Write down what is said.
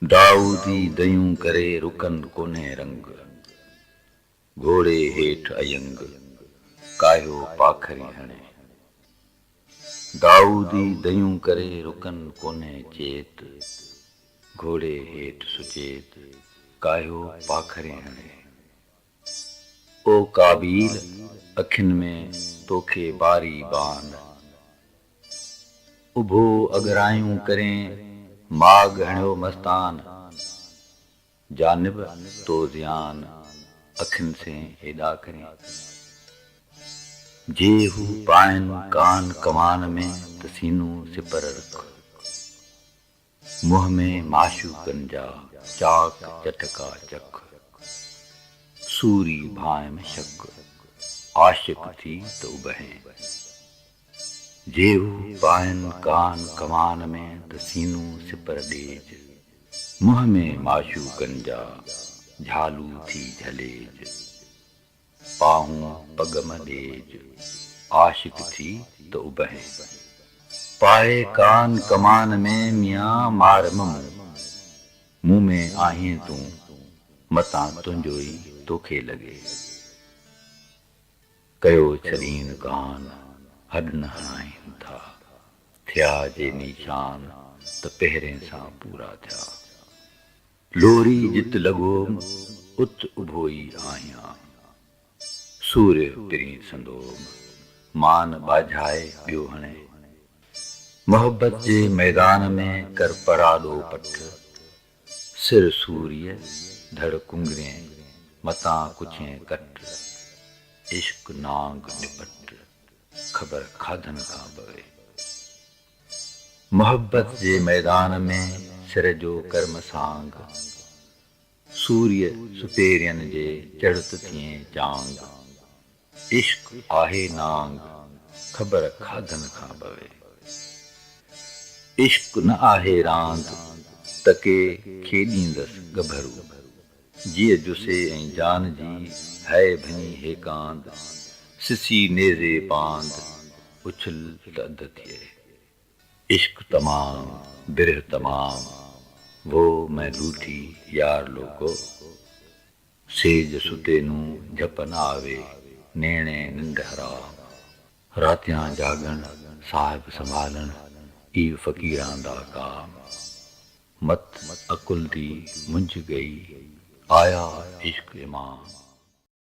दाऊदी दयूं करे रुकन कोन्हे रंग, घोड़े हेठ अयंग कायो पाखरी हणे। दाऊदी दयूं करे रुकन कोन्हे चेत, घोड़े हेठ सुचेत कायो पाखरी हणे। ओ काबील अखिन में तोखे बारी बान, उभो अगरायूं करें माग हणियो मस्तान। जानिब तो ज़ियान अखिन से हेॾा करें, जे हू पाइन कान कमान में त सीनू सिपर रख। मुंह में माशूकन जा चाक चटका चख, सूरी भाए में शक आशिक थी तो उबहें। जेहू पाइन कान कमान में त सीनू सिपर डेज, मुंह में माशूकन जा झालू थी झलेज। पाहूं पगम डेज आशिक थी तो उबहें, पाए कान कमान में मियाँ मार ममू। मुंह में आहीं तू मतां तुंहिंजो ई तोखे लॻे। कयो छलीन कान हॾ न हणाइनि था, थिया जे निशान त पहिरें सां पूरा थिया। लोरी जित लॻोम उत उभो ई आहियां, सूर्य पिरी संदोम मान बाझाए ॿियो हणे। मोहब्बत जे मैदान में कर पराॾो पठ, सिर सूर्य धड़ कुंगरे मतां कुछें कट। इश्क नांग निपट ख़बर खाधन खां पवे। मोहब्बत जे मैदान में सिर जो कर्म सांग, सूर्य सुपेरियन जे चढ़त थिए चांग। इश्क आहे नांग ख़बर खाधन खां पवे। इश्क न आहे रांद त के खेॾींदसि गभरू, जीअ जुसे ऐं जान जी है भञी हेकांद। सिसी नेज़े पांद उछल त अध थिए। इश्क तमाम बिरह तमाम वो मैं लूठी यार लोगो। सेज सुते नूं झप न आवे नेणे निंड हराम। रातियां जागण साहिब संभालण ई फ़कीरां दा काम। मत अकुल दी मुंझ गई आया इश्क इमाम।